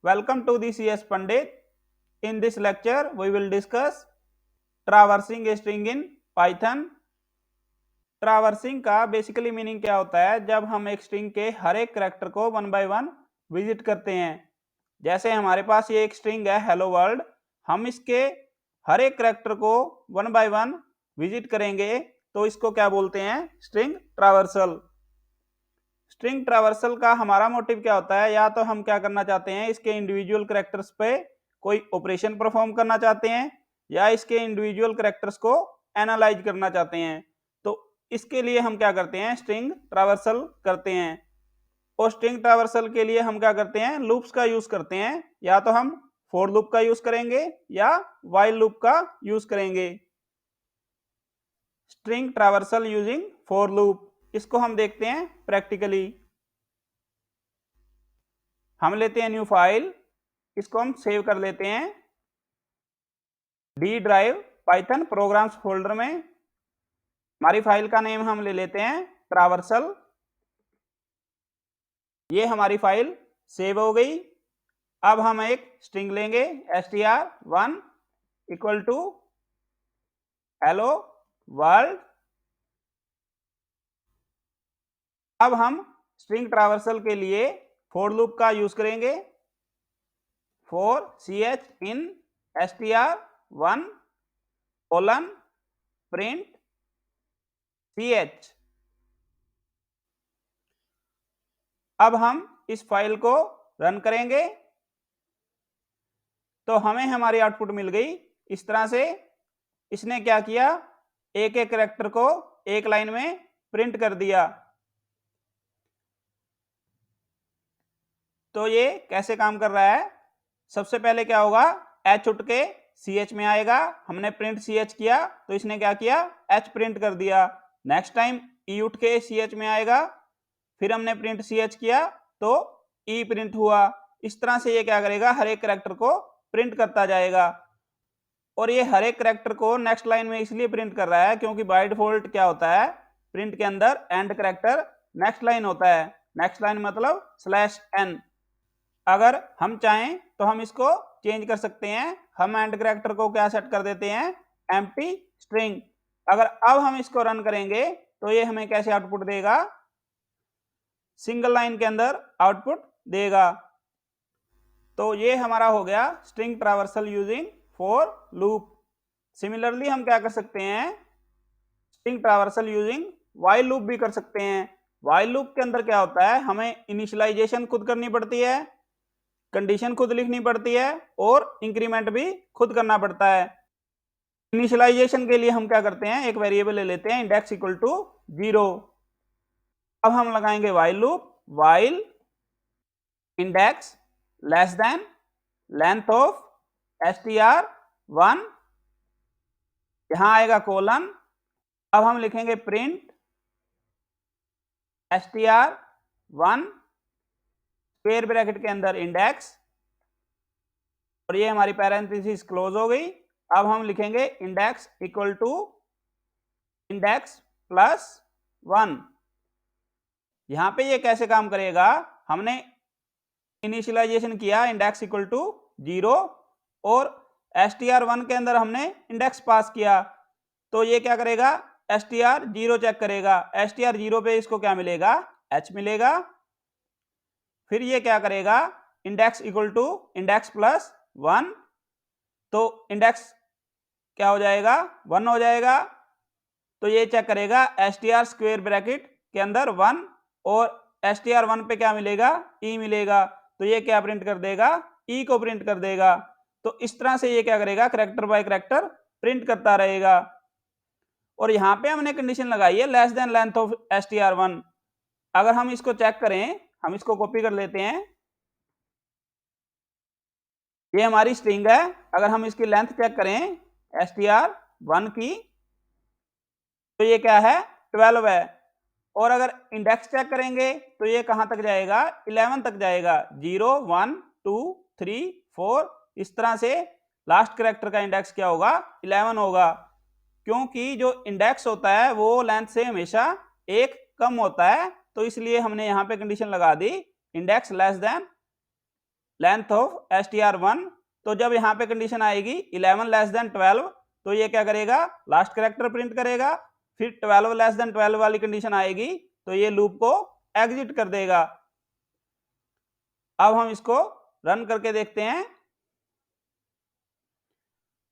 Welcome to the CS Pandit. In this lecture, we will discuss traversing a string in Python. Traversing का basically meaning क्या होता है? जब हम एक स्ट्रिंग के हर एक करैक्टर को वन बाय वन विजिट करते हैं। जैसे हमारे पास ये एक स्ट्रिंग है हेलो वर्ल्ड, हम इसके हर एक करैक्टर को वन बाय वन विजिट करेंगे तो इसको क्या बोलते हैं? String traversal. स्ट्रिंग ट्रावर्सल का हमारा मोटिव क्या होता है? या तो हम क्या करना चाहते हैं, इसके इंडिविजुअल कैरेक्टर्स पे कोई ऑपरेशन परफॉर्म करना चाहते हैं या इसके इंडिविजुअल कैरेक्टर्स को एनालाइज करना चाहते हैं। तो इसके लिए हम क्या करते हैं? स्ट्रिंग ट्रावर्सल करते हैं। और स्ट्रिंग ट्रावर्सल के लिए हम क्या करते हैं? लूप्स का यूज करते हैं। या तो हम फॉर लूप का यूज करेंगे या व्हाइल लूप का यूज करेंगे। String traversal using for loop, इसको हम देखते हैं प्रैक्टिकली। हम लेते हैं न्यू फाइल, इसको हम सेव कर लेते हैं D drive Python programs folder में। हमारी फाइल का नेम हम ले लेते हैं ट्रावर्सल। ये हमारी फाइल सेव हो गई। अब हम एक स्ट्रिंग लेंगे str1 equal to hello world. अब हम स्ट्रिंग ट्रावर्सल के लिए फॉर लूप का यूज करेंगे। For ch in str1 colon print ch। अब हम इस फाइल को रन करेंगे तो हमें हमारी आउटपुट मिल गई इस तरह से। इसने क्या किया? एक एक कैरेक्टर को एक लाइन में प्रिंट कर दिया। तो ये कैसे काम कर रहा है? सबसे पहले क्या होगा? h उठ के ch में आएगा। हमने प्रिंट ch किया तो इसने क्या किया? h प्रिंट कर दिया। नेक्स्ट टाइम e उठ के ch में आएगा, फिर हमने प्रिंट ch किया तो e प्रिंट हुआ। इस तरह से ये क्या करेगा? हर एक कैरेक्टर को प्रिंट करता जाएगा। और ये हर एक कैरेक्टर को नेक्स्ट लाइन में इसलिए प्रिंट कर रहा है क्योंकि बाय डिफॉल्ट क्या होता है, प्रिंट के अंदर एंड कैरेक्टर नेक्स्ट लाइन होता है। नेक्स्ट लाइन मतलब /n। अगर हम चाहें तो हम इसको चेंज कर सकते हैं। हम एंड कैरेक्टर को क्या सेट कर देते हैं? Empty string. अगर अब हम इसको रन करेंगे तो ये हमें कैसे आउटपुट देगा? सिंगल लाइन के अंदर आउटपुट देगा। तो ये हमारा हो गया string traversal using for loop. Similarly हम क्या कर सकते हैं? String traversal using while loop भी कर सकते हैं। व्हाइल लूप के अंदर क्या होता है? हमें इनिशियलाइजेशन खुद करनी पड़ती है, कंडीशन खुद लिखनी पड़ती है और इंक्रीमेंट भी खुद करना पड़ता है। इनिशियलाइजेशन के लिए हम क्या करते हैं? एक वेरिएबल ले लेते हैं इंडेक्स इक्वल टू 0। अब हम लगाएंगे while loop. While index less than length of str1, यहां आएगा कोलन। अब हम लिखेंगे प्रिंट str1 स्क्वायर ब्रैकेट के अंदर इंडेक्स, और ये हमारी पैरेंथेसिस क्लोज हो गई। अब हम लिखेंगे index equal to index plus 1। यहां पे ये कैसे काम करेगा? हमने इनिशियलाइजेशन किया इंडेक्स इक्वल टू 0 और str1 के अंदर हमने इंडेक्स पास किया, तो ये क्या करेगा? str0 चेक करेगा। str0 पे इसको क्या मिलेगा? h मिलेगा। फिर ये क्या करेगा? Index equal to index plus 1, तो इंडेक्स क्या हो जाएगा? 1 हो जाएगा। तो ये चेक करेगा str स्क्वायर ब्रैकेट के अंदर 1 और str1 पे क्या मिलेगा? e मिलेगा। तो ये क्या प्रिंट कर देगा? e को प्रिंट कर देगा। तो इस तरह से ये क्या करेगा? कैरेक्टर बाय कैरेक्टर प्रिंट करता रहेगा। और यहां पे हमने कंडीशन लगाई है less than length of str1। अगर हम इसको चेक करें, हम इसको कॉपी कर लेते हैं। ये हमारी स्ट्रिंग है। अगर हम इसकी लेंथ चेक करें str1 की, तो ये क्या है? 12 है। और अगर इंडेक्स चेक करेंगे तो ये कहां तक जाएगा? 11 तक जाएगा। 0 1 2 3 4, इस तरह से लास्ट कैरेक्टर का इंडेक्स क्या होगा? 11 होगा। क्योंकि जो इंडेक्स होता है वो लेंथ से हमेशा एक कम होता है, तो इसलिए हमने यहां पे कंडीशन लगा दी index less than length of str1। तो जब यहाँ पे कंडीशन आएगी 11 लेस देन 12 तो ये क्या करेगा, लास्ट कैरेक्टर प्रिंट करेगा। फिर 12 लेस देन 12 वाली कंडीशन आएगी तो ये लूप को एग्जिट कर देगा। अब हम इसको रन करके देखते हैं।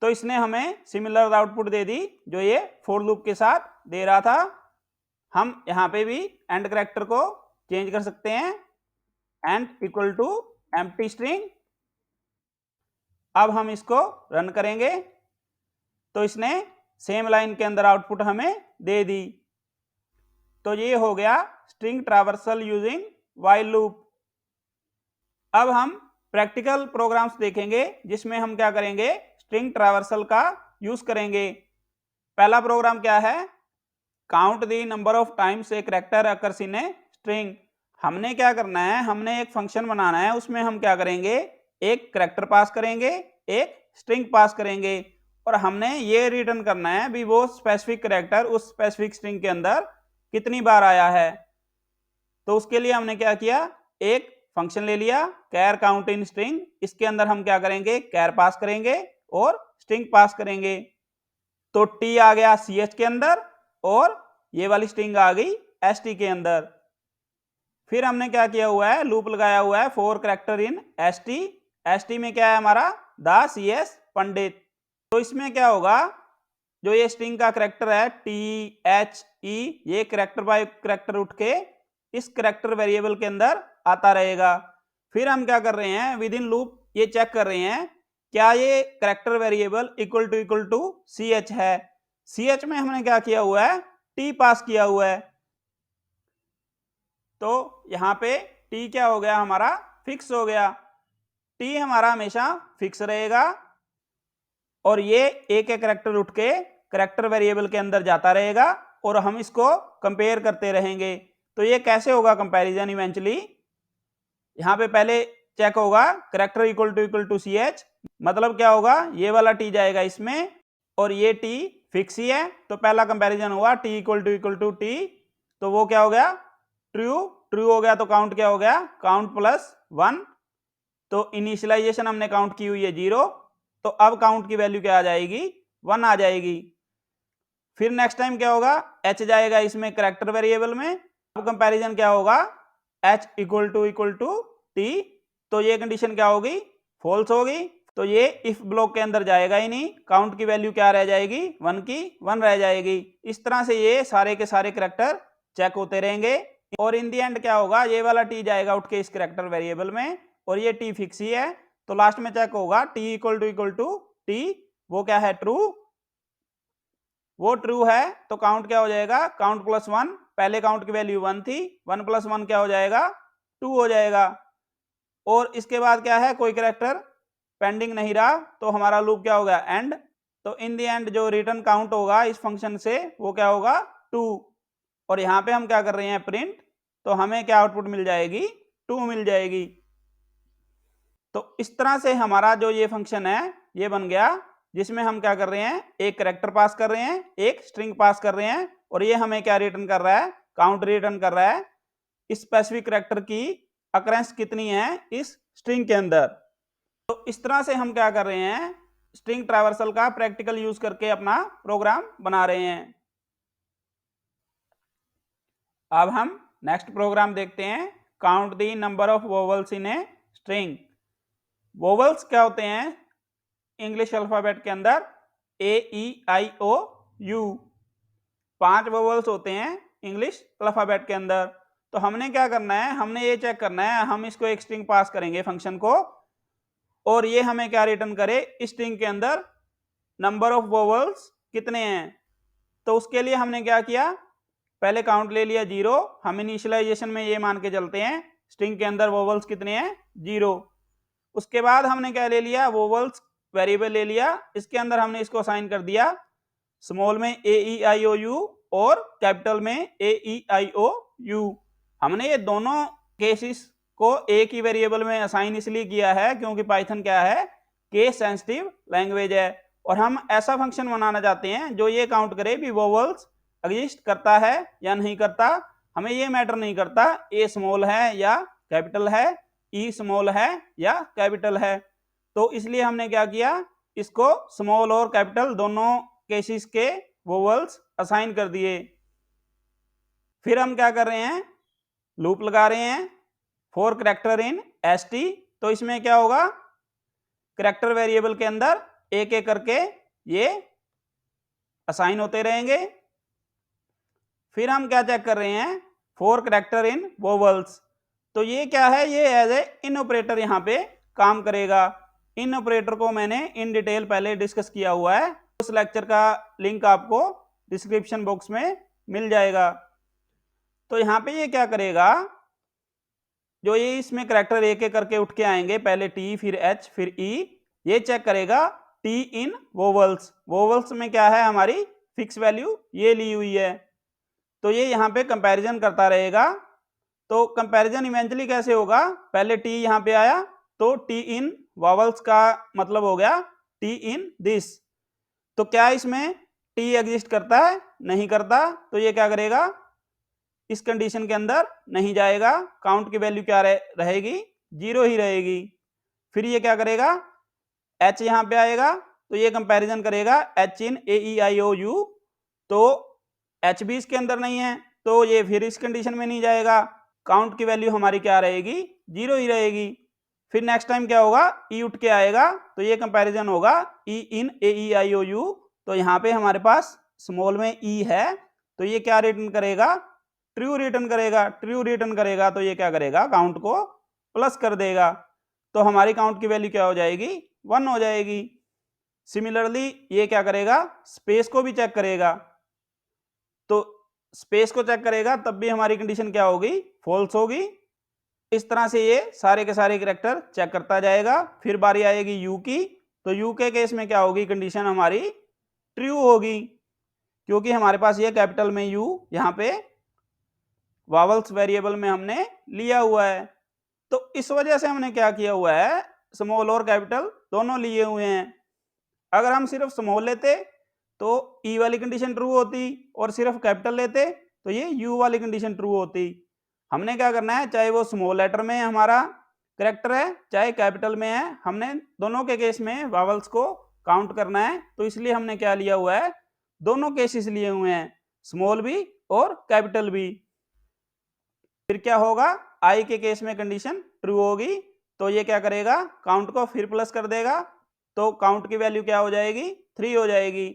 तो इसने हमें सिमिलर आउटपुट दे दी जो ये फोर लूप के साथ दे रहा था। हम यहाँ पे भी एंड कैरेक्टर को चेंज कर सकते हैं, end equal to empty string. अब हम इसको रन करेंगे तो इसने सेम लाइन के अंदर आउटपुट हमें दे दी। तो ये हो गया string traversal using while loop. अब हम प्रैक्टिकल प्रोग्राम्स देखेंगे जिसमें हम क्या करेंगे, स्ट्रिंग ट्रैवर्सल का यूज करेंगे। पहला प्रोग्राम क्या है, count the number of times a character occurs in a string. हमने क्या करना है, हमने एक फंक्शन बनाना है, उसमें हम क्या करेंगे, एक कैरेक्टर पास करेंगे, एक स्ट्रिंग पास करेंगे, और हमने ये रिटर्न करना है भी वो स्पेसिफिक कैरेक्टर उस स्पेसिफिक स्ट्रिंग के अंदर कितनी बार आया है। तो उसके लिए हमने क्या किया, एक फंक्शन ले लिया कैर काउंट इन स्ट्रिंग। इसके अंदर हम क्या करेंगे, कैर पास करेंगे और स्ट्रिंग पास करेंगे। तो टी आ गया सी एच के अंदर और ये वाली स्ट्रिंग आ गई एस टी के अंदर। फिर हमने क्या किया हुआ है, लूप लगाया हुआ है four character in S T. S T में क्या है हमारा, द सी एस पंडित। तो इसमें क्या होगा, जो ये स्ट्रिंग का कैरेक्टर है टी एच ई, ये कैरेक्टर बाय कैरेक्टर उठ के इस कैरेक्टर वेरिएबल के अंदर आता रहेगा। फिर हम क्या कर रहे हैं, विद इन लूप ये चेक कर रहे हैं क्या ये character variable equal to C H है। सी एच में हमने क्या किया हुआ है, टी पास किया हुआ है। तो यहां पे टी क्या हो गया हमारा, फिक्स हो गया। टी हमारा हमेशा फिक्स रहेगा और ये एक एक कैरेक्टर उठ के कैरेक्टर वेरिएबल के अंदर जाता रहेगा और हम इसको कंपेयर करते रहेंगे। तो ये कैसे होगा कंपैरिजन, इवेंचुअली यहाँ पे पहले चेक होगा character equal to C H, मतलब क्या होगा, ये वाला टी जाएगा इसमें और ये टी फिक्स ही है। तो पहला कंपैरिजन हुआ टी इक्वल टू टी, तो वो क्या हो गया, ट्रू। ट्रू हो गया तो काउंट क्या हो गया, काउंट प्लस 1। तो इनिशियलाइजेशन हमने काउंट की हुई है 0, तो अब काउंट की वैल्यू क्या आ जाएगी, 1 आ जाएगी। फिर नेक्स्ट टाइम क्या होगा, h जाएगा इसमें कैरेक्टर वेरिएबल में। अब कंपैरिजन क्या होगा, h इक्वल टू t, तो ये कंडीशन क्या होगी, फॉल्स होगी। तो ये इफ ब्लॉक के अंदर जाएगा ही नहीं, काउंट की वैल्यू क्या रह जाएगी, 1 की 1 रह जाएगी। इस तरह से ये सारे के सारे कैरेक्टर चेक होते रहेंगे और इन दी एंड क्या होगा, ये वाला t जाएगा उठ के इस कैरेक्टर वेरिएबल में और ये t फिक्स ही है। तो लास्ट में चेक होगा t इक्वल टू t, वो क्या है, ट्रू। वो ट्रू है तो काउंट क्या हो जाएगा, काउंट प्लस 1। पहले काउंट की वैल्यू 1 थी, 1 प्लस 1 क्या हो जाएगा, 2 हो जाएगा। और इसके बाद क्या है, कोई कैरेक्टर पेंडिंग नहीं रहा तो हमारा लूप क्या होगा, एंड। तो इन दी एंड जो रिटर्न काउंट होगा इस फंक्शन से वो क्या होगा, 2। और यहाँ पे हम क्या कर रहे हैं, प्रिंट, तो हमें क्या आउटपुट मिल जाएगी, 2 मिल जाएगी। तो इस तरह से हमारा जो ये फंक्शन है ये बन गया, जिसमें हम क्या कर रहे हैं, एक कैरेक्टर पास कर रहे हैं, एक स्ट्रिंग पास कर रहे हैं और ये हमें क्या रिटर्न कर रहा है, काउंट रिटर्न कर रहा है इस स्पेसिफिक कैरेक्टर की अकरेंस कितनी है इस स्ट्रिंग के अंदर। तो इस तरह से हम क्या कर रहे हैं, स्ट्रिंग ट्रैवर्सल का प्रैक्टिकल यूज करके अपना प्रोग्राम बना रहे हैं। अब हम नेक्स्ट प्रोग्राम देखते हैं, count the number of vowels in a string. Vowels क्या होते हैं इंग्लिश अल्फाबेट के अंदर, ए E I O you, 5 vowels होते हैं इंग्लिश अल्फाबेट के अंदर। तो हमने क्या करना है, हमने ये चेक करना है, हम इसको एक स्ट्रिंग पास करेंगे फंक्शन को और ये हमें क्या रिटर्न करे, इस स्ट्रिंग के अंदर नंबर ऑफ वोवल्स कितने हैं। तो उसके लिए हमने क्या किया, पहले काउंट ले लिया 0। हम इनिशियलाइजेशन में ये मान के चलते हैं स्ट्रिंग के अंदर वोवल्स कितने हैं, 0। उसके बाद हमने क्या ले लिया, वोवल्स वेरिएबल ले लिया, इसके अंदर हमने इसको असाइन कर दिया स्मॉल में ए ई आई ओ यू और कैपिटल में ए ई आई ओ यू। हमने ये दोनों केसेस को एक ही वेरिएबल में असाइन इसलिए किया है क्योंकि पाइथन क्या है, केस सेंसिटिव लैंग्वेज है और हम ऐसा फंक्शन बनाना चाहते हैं जो ये काउंट करे भी वोवल्स एग्जिस्ट करता है या नहीं करता। हमें ये मैटर नहीं करता ए स्मॉल है या कैपिटल है, ई स्मॉल है या कैपिटल है। तो इसलिए हमने क्या किया, इसको स्मॉल और कैपिटल दोनों केसेस के वोवल्स असाइन कर दिए। फिर हम क्या कर रहे हैं, लूप लगा रहे हैं फॉर करैक्टर इन एसटी। तो इसमें क्या होगा, करैक्टर वेरिएबल के अंदर एक एक करके ये असाइन होते रहेंगे। फिर हम क्या चेक कर रहे हैं, फॉर करैक्टर इन वोवल्स। तो ये क्या है, ये एज ए इन ऑपरेटर यहाँ पे काम करेगा। इन ऑपरेटर को मैंने इन डिटेल पहले डिस्कस किया हुआ है, उस लेक्चर का लिंक आपको डिस्क्रिप्शन बॉक्स में मिल जाएगा। तो यहाँ पे ये क्या करेगा, जो ये इसमें करैक्टर एक एक करके उठ के आएंगे, पहले टी फिर एच फिर ई, ये चेक करेगा टी इन वोवल्स। वोवल्स में क्या है, हमारी फिक्स वैल्यू ये ली हुई है। तो ये यहाँ पे कंपैरिजन करता रहेगा। तो कंपैरिजन इवेंचुअली कैसे होगा, पहले टी यहाँ पे आया तो टी इन वोवल्स का मतलब हो गया टी इन दिस। तो क्या इसमें टी एग्जिस्ट करता है, नहीं करता। तो ये क्या करेगा, इस कंडीशन के अंदर नहीं जाएगा, काउंट की वैल्यू क्या रहेगी, 0 ही रहेगी। फिर ये क्या करेगा, एच यहाँ पे आएगा तो ये कंपैरिजन करेगा H in A E I O U. तो एच भी इसके अंदर नहीं है तो ये फिर इस कंडीशन में नहीं जाएगा, काउंट की वैल्यू हमारी क्या रहेगी, 0 ही रहेगी। फिर नेक्स्ट टाइम क्या होगा, ई उठ के आएगा तो ये कंपैरिजन होगा ई इन A E I O U. तो यहाँ पे हमारे पास स्मॉल में ई है तो ये क्या रिटर्न करेगा, ट्रू रिटर्न करेगा। ट्रू रिटर्न करेगा तो ये क्या करेगा, काउंट को प्लस कर देगा। तो हमारी काउंट की वैल्यू क्या हो जाएगी, 1 हो जाएगी। सिमिलरली ये क्या करेगा, स्पेस को भी चेक करेगा। तो स्पेस को चेक करेगा तब भी हमारी कंडीशन क्या होगी, फॉल्स होगी। इस तरह से ये सारे के सारे करैक्टर चेक करता जाएगा। फिर बारी आएगी यू की, तो यू के केस में क्या होगी, कंडीशन हमारी ट्रू होगी, क्योंकि हमारे पास ये कैपिटल में यू यहाँ पे वावल्स वेरिएबल में हमने लिया हुआ है। तो इस वजह से हमने क्या किया हुआ है, स्मॉल और कैपिटल दोनों लिए हुए हैं। अगर हम सिर्फ स्मॉल लेते तो ई वाली कंडीशन ट्रू होती, और सिर्फ कैपिटल लेते तो ये यू वाली कंडीशन ट्रू होती। हमने क्या करना है, चाहे वो स्मॉल लेटर में हमारा करैक्टर है चाहे कैपिटल में है, हमने दोनों के केस में वावल्स को काउंट करना है। तो इसलिए हमने क्या लिया हुआ है, दोनों केसेस लिए हुए हैं, स्मॉल भी और कैपिटल भी। फिर क्या होगा, आई के केस में कंडीशन ट्रू होगी तो ये क्या करेगा, काउंट को फिर प्लस कर देगा। तो काउंट की वैल्यू क्या हो जाएगी, 3 हो जाएगी।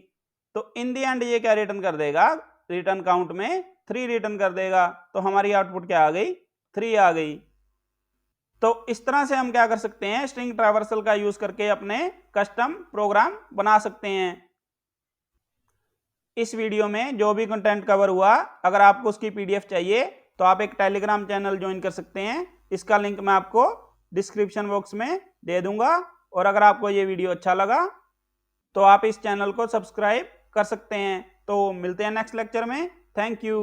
तो इन दी एंड ये क्या रिटर्न कर देगा, रिटर्न काउंट में 3 रिटर्न कर देगा। तो हमारी आउटपुट क्या आ गई, 3 आ गई। तो इस तरह से हम क्या कर सकते हैं, स्ट्रिंग ट्रैवर्सल का यूज करके अपने कस्टम प्रोग्राम बना सकते हैं। इस वीडियो में जो भी कंटेंट कवर हुआ, अगर आपको उसकी पीडीएफ चाहिए तो आप एक टेलीग्राम चैनल ज्वाइन कर सकते हैं। इसका लिंक मैं आपको डिस्क्रिप्शन बॉक्स में दे दूंगा। और अगर आपको ये वीडियो अच्छा लगा तो आप इस चैनल को सब्सक्राइब कर सकते हैं। तो मिलते हैं नेक्स्ट लेक्चर में। Thank you.